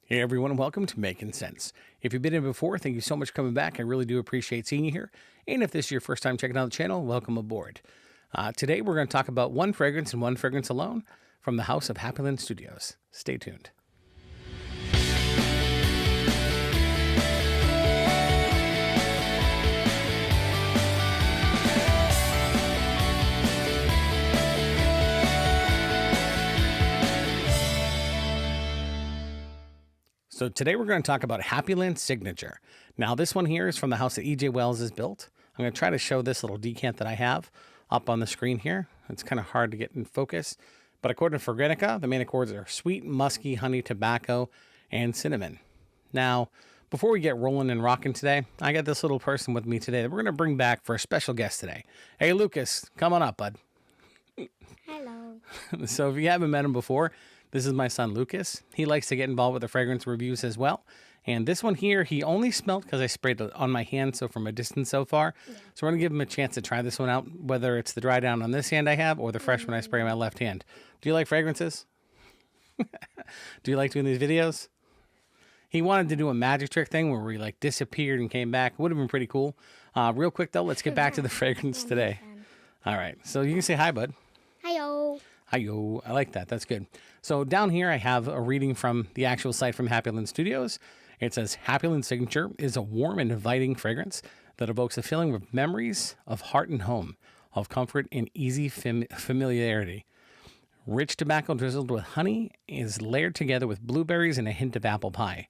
Hey everyone, and welcome to Makin Scents. If you've been in before, thank you so much for coming back. I really do appreciate seeing you here. And if this is your first time checking out the channel, welcome aboard. Today we're going to talk about one fragrance and one fragrance alone from the house of Happyland Studios. Stay tuned. So today we're going to talk about Happyland Signature. Now this one here is from the house that E.J.Wells has built. I'm going to try to show this little decant that I have up on the screen here. It's kind of hard to get in focus, but according to Fragrantica, the main accords are sweet, musky, honey, tobacco, and cinnamon. Now, before we get rolling and rocking today, I got this little person with me today that we're going to bring back for a special guest today. Hey Lucas, come on up, bud. Hello. So if you haven't met him before, this is my son, Lucas. He likes to get involved with the fragrance reviews as well. And this one here, he only smelled because I sprayed it on my hand, so from a distance so far. Yeah. So we're going to give him a chance to try this one out, whether it's the dry down on this hand I have or the fresh one I spray on my left hand. Do you like fragrances? Do you like doing these videos? He wanted to do a magic trick thing where we like disappeared and came back. Would have been pretty cool. Real quick though, let's get back to the fragrance today. All right, so you can say hi, bud. Hi-yo. Hi-yo. I like that. That's good. So down here, I have a reading from the actual site from Happyland Studios. It says, Happyland Signature is a warm and inviting fragrance that evokes a feeling of memories of heart and home, of comfort and easy familiarity. Rich tobacco drizzled with honey is layered together with blueberries and a hint of apple pie.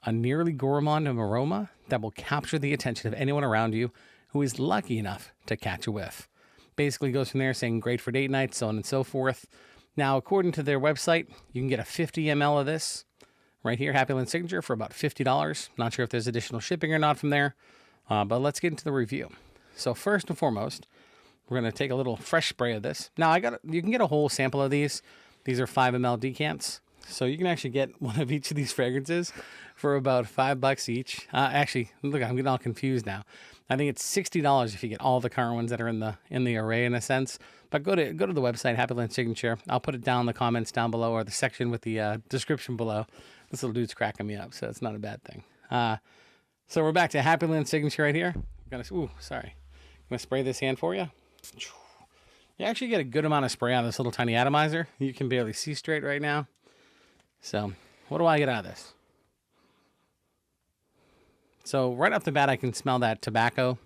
A nearly gourmand aroma that will capture the attention of anyone around you who is lucky enough to catch a whiff. Basically goes from there saying great for date night, so on and so forth. Now, according to their website, you can get a 50 ml of this right here, Happyland Signature, for about $50. Not sure if there's additional shipping or not from there, but let's get into the review. So first and foremost, we're going to take a little fresh spray of this. Now, you can get a whole sample of these. These are 5 ml decants, so you can actually get one of each of these fragrances for about $5 each. Actually, look, I'm getting all confused now. I think it's $60 if you get all the current ones that are in the array in a sense. But go to the website, Happyland Signature. I'll put it down in the comments down below or the section with the description below. This little dude's cracking me up, so it's not a bad thing. So we're back to Happyland Signature right here. I'm gonna spray this hand for you. You actually get a good amount of spray out of this little tiny atomizer. You can barely see straight right now. So what do I get out of this? So right off the bat, I can smell that tobacco,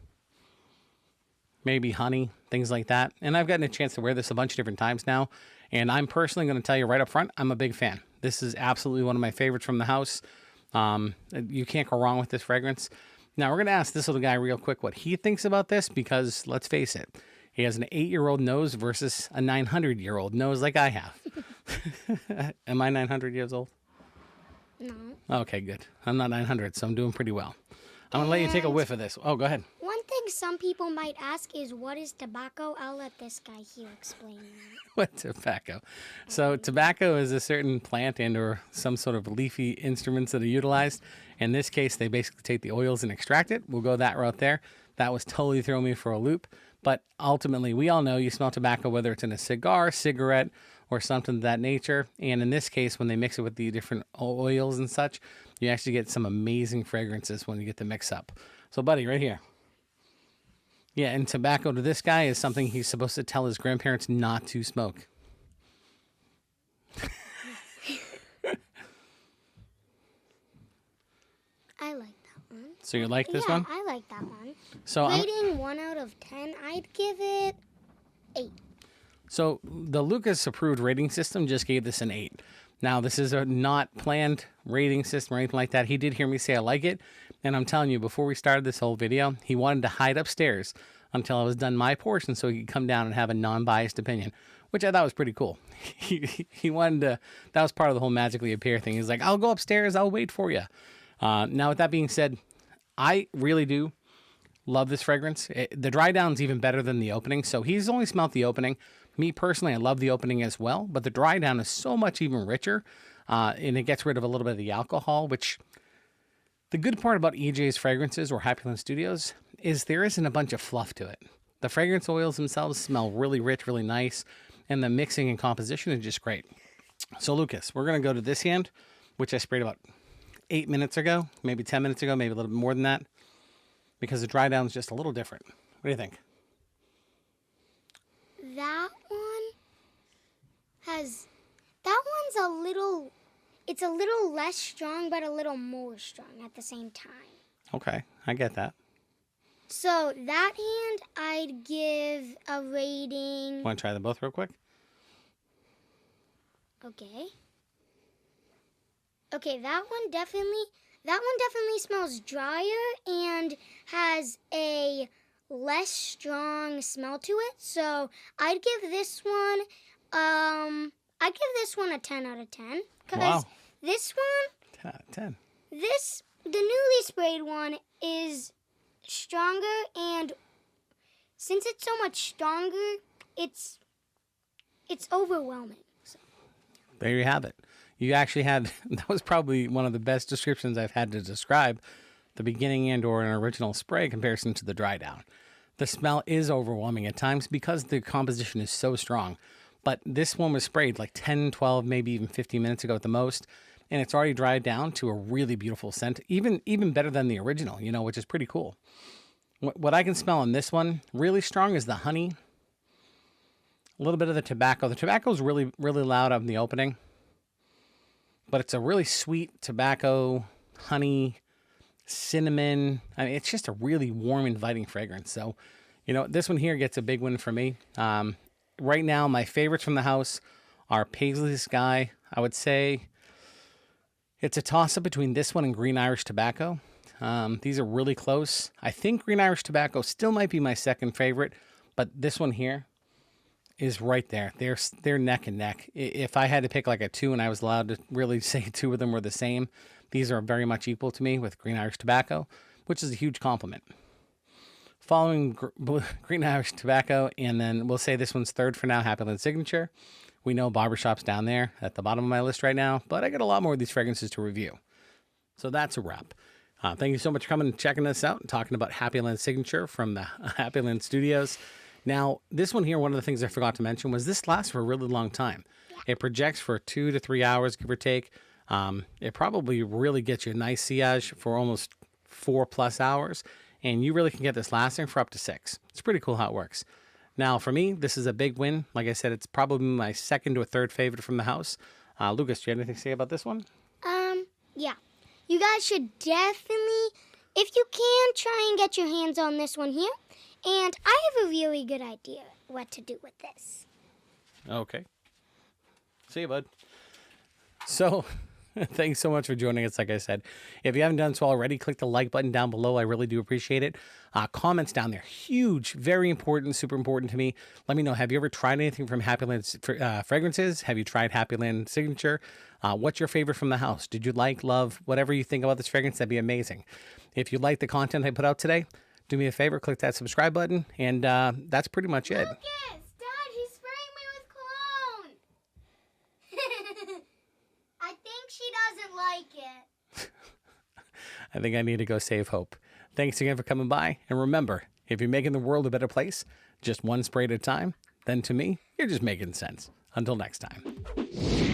maybe honey, things like that. And I've gotten a chance to wear this a bunch of different times now. And I'm personally going to tell you right up front, I'm a big fan. This is absolutely one of my favorites from the house. You can't go wrong with this fragrance. Now we're going to ask this little guy real quick what he thinks about this, because let's face it, he has an 8-year-old nose versus a 900-year-old nose like I have. Am I 900 years old? No. Okay, good. I'm not 900, so I'm doing pretty well. I'm going to let you take a whiff of this. Oh, go ahead. One thing some people might ask is, what is tobacco? I'll let this guy here explain that. What tobacco? So tobacco is a certain plant and or some sort of leafy instruments that are utilized. In this case, they basically take the oils and extract it. We'll go that route there. That was totally throwing me for a loop. But ultimately, we all know you smell tobacco, whether it's in a cigar, cigarette, or something of that nature. And in this case, when they mix it with the different oils and such, you actually get some amazing fragrances when you get the mix up. So, buddy, right here. Yeah, and tobacco to this guy is something he's supposed to tell his grandparents not to smoke. I like that one. So you like this one? Yeah, I like that one. So rating 1 out of 10, I'd give it 8. So the Lucas approved rating system just gave this an 8. Now, this is a not planned rating system or anything like that. He did hear me say I like it. And I'm telling you, before we started this whole video, he wanted to hide upstairs until I was done my portion so he could come down and have a non-biased opinion, which I thought was pretty cool. He wanted to, that was part of the whole magically appear thing. He's like, I'll go upstairs. I'll wait for you. Now, with that being said, I really do love this fragrance. The dry down's even better than the opening. So he's only smelled the opening. Me personally, I love the opening as well, but the dry down is so much even richer, and it gets rid of a little bit of the alcohol, which the good part about EJ's fragrances or Happyland Studios is there isn't a bunch of fluff to it. The fragrance oils themselves smell really rich, really nice, and the mixing and composition is just great. So Lucas, we're going to go to this hand, which I sprayed about 8 minutes ago, maybe 10 minutes ago, maybe a little bit more than that, because the dry down is just a little different. What do you think? That one's a little, it's a little less strong, but a little more strong at the same time. Okay, I get that. So that hand, I'd give a rating. Want to try them both real quick? Okay. Okay, that one definitely smells drier and has a less strong smell to it. So I'd give this one a 10 out of 10. Wow. This one, 10 out of 10. the newly sprayed one is stronger, and since it's so much stronger, it's overwhelming. So. There you have it. You actually had, that was probably one of the best descriptions I've had to describe the beginning and or an original spray comparison to the dry down. The smell is overwhelming at times because the composition is so strong. But this one was sprayed like 10, 12, maybe even 15 minutes ago at the most. And it's already dried down to a really beautiful scent, even better than the original, which is pretty cool. What I can smell on this one, really strong, is the honey. A little bit of the tobacco. The tobacco is really, really loud up in the opening. But it's a really sweet tobacco, honey, cinnamon. I mean, it's just a really warm, inviting fragrance. So, this one here gets a big win for me. Right now, my favorites from the house are Paisley Sky. I would say it's a toss-up between this one and Green Irish Tobacco. These are really close. I think Green Irish Tobacco still might be my second favorite, but this one here is right there. They're neck and neck. If I had to pick like a two and I was allowed to really say two of them were the same, these are very much equal to me with Green Irish Tobacco, which is a huge compliment. Following Green Irish Tobacco, and then we'll say this one's third for now, Happyland Signature. We know Barbershop's down there at the bottom of my list right now, but I got a lot more of these fragrances to review. So that's a wrap. Thank you so much for coming and checking us out and talking about Happyland Signature from the Happyland Studios. Now, this one here, one of the things I forgot to mention was this lasts for a really long time. It projects for 2 to 3 hours, give or take. It probably really gets you a nice sillage for almost 4+ hours. And you really can get this lasting for up to 6. It's pretty cool how it works. Now, for me, this is a big win. Like I said, it's probably my second or third favorite from the house. Lucas, do you have anything to say about this one? Yeah. You guys should definitely, if you can, try and get your hands on this one here. And I have a really good idea what to do with this. Okay. See you, bud. So, thanks so much for joining us. Like I said, if you haven't done so already, click the like button down below. I really do appreciate it. Comments down there, huge, very important, super important to me. Let me know, have you ever tried anything from Happyland fragrances? Have you tried Happyland Signature? What's your favorite from the house? Did you like, love, whatever you think about this fragrance? That'd be amazing. If you like the content I put out today, do me a favor, click that subscribe button, and that's pretty much it. Lucas, Dad, he's spraying me with cologne. I think she doesn't like it. I think I need to go save Hope. Thanks again for coming by. And remember, if you're making the world a better place, just one spray at a time, then to me, you're just making sense. Until next time.